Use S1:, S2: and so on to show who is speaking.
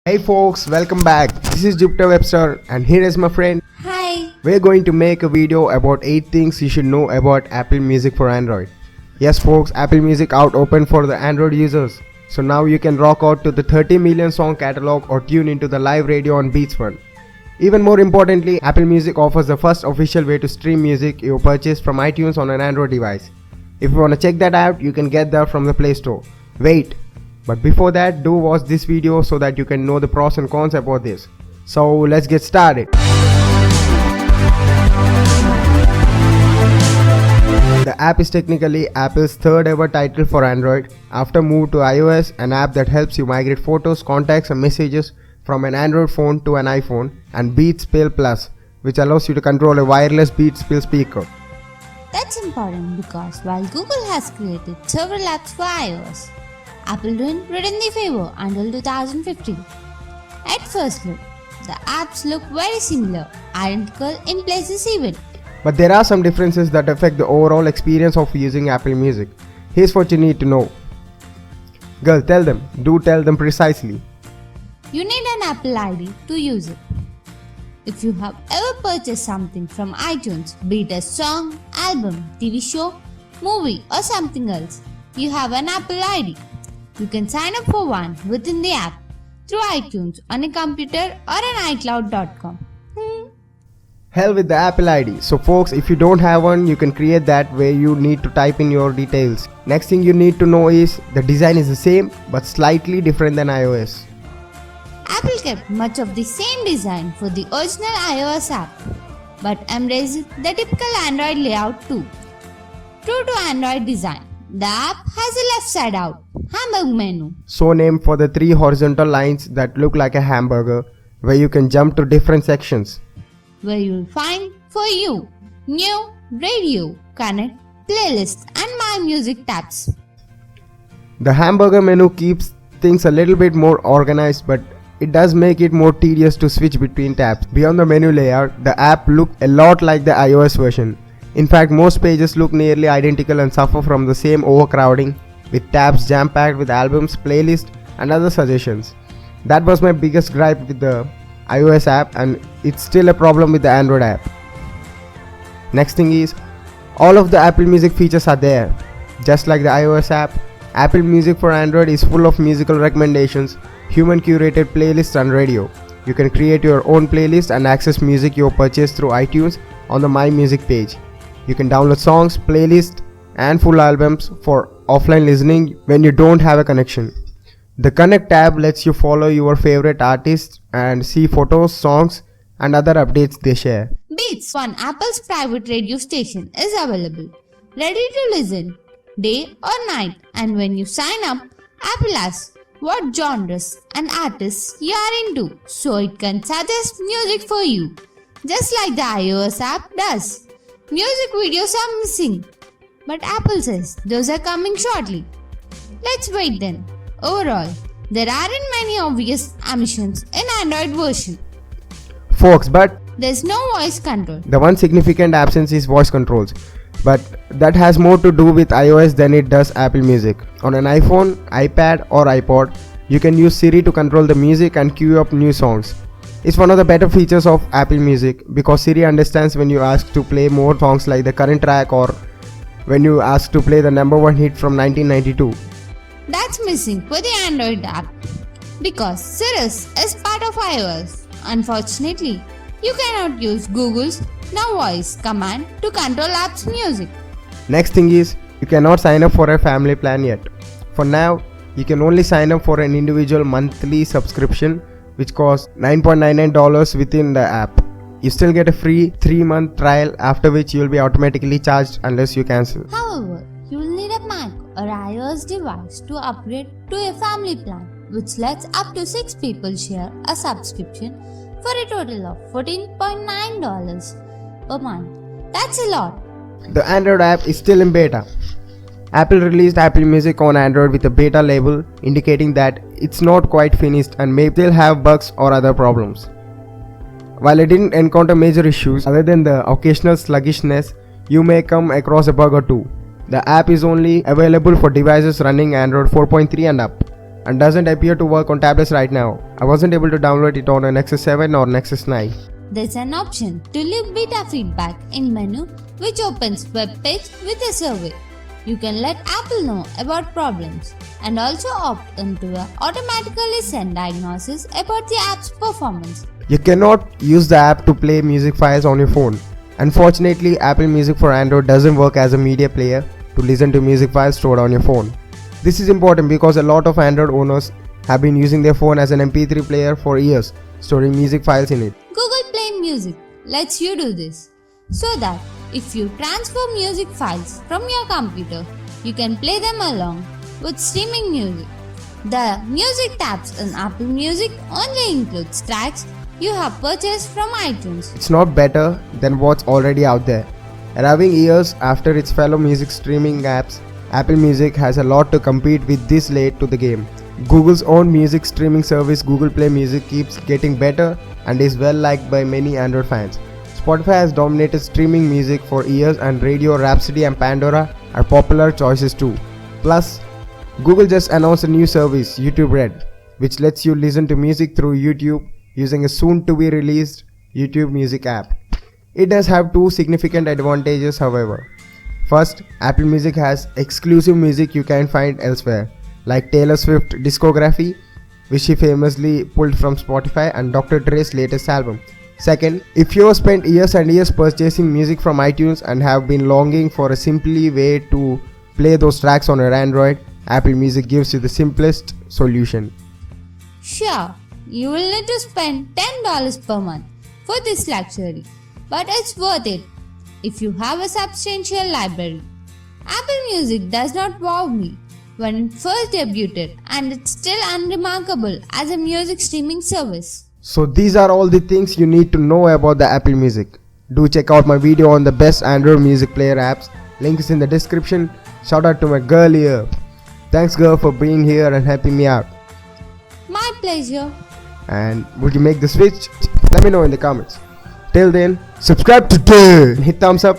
S1: Hey folks, welcome back. This is Jupiter Webster and here is my friend.
S2: Hi.
S1: We're going to make a video about 8 things you should know about Apple Music for Android. Yes folks, Apple Music out open for the Android users. So now you can rock out to the 30 million song catalog or tune into the live radio on Beats One. Even more importantly, Apple Music offers the first official way to stream music you purchase from iTunes on an Android device. If you want to check that out, you can get that from the Play Store. Wait! But before that, do watch this video so that you can know the pros and cons about this. So let's get started. The app is technically Apple's third ever title for Android after move to iOS, an app that helps you migrate photos, contacts and messages from an Android phone to an iPhone, and Beats Pill Plus, which allows you to control a wireless Beats Pill speaker.
S2: That's important because while Google has created several apps for iOS, Apple didn't return the favor until 2015. At first look, the apps look very similar, identical in places even.
S1: But there are some differences that affect the overall experience of using Apple Music. Here's what you need to know. Girl, tell them. Do tell them precisely.
S2: You need an Apple ID to use it. If you have ever purchased something from iTunes, be it a song, album, TV show, movie or something else, you have an Apple ID. You can sign up for one within the app through iTunes on a computer or an iCloud.com.
S1: Hell with the Apple ID. So folks, if you don't have one, you can create that where you need to type in your details. Next thing you need to know is the design is the same but slightly different than iOS.
S2: Apple kept much of the same design for the original iOS app, but embraced the typical Android layout too. True to Android design, the app has a left side out hamburger menu.
S1: So named for the 3 horizontal lines that look like a hamburger, where you can jump to different sections.
S2: Where you'll find For You, New, Radio, Connect, Playlist and My Music tabs.
S1: The hamburger menu keeps things a little bit more organized, but it does make it more tedious to switch between tabs. Beyond the menu layout, the app looks a lot like the iOS version. In fact, most pages look nearly identical and suffer from the same overcrowding, with tabs jam-packed with albums, playlists and other suggestions. That was my biggest gripe with the iOS app, and it's still a problem with the Android app. Next thing is, all of the Apple Music features are there. Just like the iOS app, Apple Music for Android is full of musical recommendations, human curated playlists and radio. You can create your own playlist and access music you purchased through iTunes on the My Music page. You can download songs, playlists and full albums for offline listening when you don't have a connection. The Connect tab lets you follow your favorite artists and see photos, songs and other updates they share.
S2: Beats One, Apple's private radio station, is available, ready to listen day or night, and when you sign up, Apple asks what genres and artists you are into, so it can suggest music for you, just like the iOS app does. Music videos are missing, but Apple says those are coming shortly. Let's wait then. Overall, there aren't many obvious omissions in Android version.
S1: Folks, but
S2: There's no voice control.
S1: the one significant absence is voice controls. But that has more to do with iOS than it does Apple Music. On an iPhone, iPad or iPod, you can use Siri to control the music and queue up new songs. It's one of the better features of Apple Music because Siri understands when you ask to play more songs like the current track or when you ask to play the #1 hit from 1992.
S2: That's missing for the Android app because Siri is part of iOS. Unfortunately, you cannot use Google's Now Voice command to control app's music.
S1: Next thing is, you cannot sign up for a family plan yet. For now, you can only sign up for an individual monthly subscription which costs $9.99 within the app. You still get a free 3-month trial, after which you will be automatically charged unless you cancel.
S2: However, you will need a Mac or iOS device to upgrade to a family plan, which lets up to 6 people share a subscription for a total of $14.9 per month. That's a lot.
S1: The Android app is still in beta. Apple released Apple Music on Android with a beta label indicating that it's not quite finished and may still have bugs or other problems. While I didn't encounter major issues other than the occasional sluggishness, you may come across a bug or two. The app is only available for devices running Android 4.3 and up. and doesn't appear to work on tablets right now. I wasn't able to download it on a Nexus 7 or Nexus 9.
S2: There's an option to leave beta feedback in menu which opens web page with a survey. You can let Apple know about problems and also opt into a automatically send diagnosis about the app's performance.
S1: You cannot use the app to play music files on your phone. Unfortunately, Apple Music for Android doesn't work as a media player to listen to music files stored on your phone. This is important because a lot of Android owners have been using their phone as an MP3 player for years, storing music files in it.
S2: Google Play Music lets you do this so that if you transfer music files from your computer, you can play them along with streaming music. The music tabs in Apple Music only includes tracks you have purchased from iTunes.
S1: It's not better than what's already out there. Arriving years after its fellow music streaming apps, Apple Music has a lot to compete with this late to the game. Google's own music streaming service Google Play Music keeps getting better and is well liked by many Android fans. Spotify has dominated streaming music for years and Radio, Rhapsody and Pandora are popular choices too. Plus, Google just announced a new service, YouTube Red, which lets you listen to music through YouTube using a soon-to-be released YouTube Music app. It does have two significant advantages however. First, Apple Music has exclusive music you can't find elsewhere, like Taylor Swift's discography, which she famously pulled from Spotify, and Dr. Dre's latest album. Second, if you have spent years and years purchasing music from iTunes and have been longing for a simply way to play those tracks on your Android, Apple Music gives you the simplest solution.
S2: Sure, you will need to spend $10 per month for this luxury, but it's worth it if you have a substantial library. Apple Music does not wow me when it first debuted, and it's still unremarkable as a music streaming service.
S1: So these are all the things you need to know about the Apple Music. Do check out my video on the best Android music player apps. Link is in the description. Shout out to my girl here. Thanks girl for being here and helping me out.
S2: My pleasure.
S1: And would you make the switch? Let me know in the comments. Till then, subscribe today and hit thumbs up.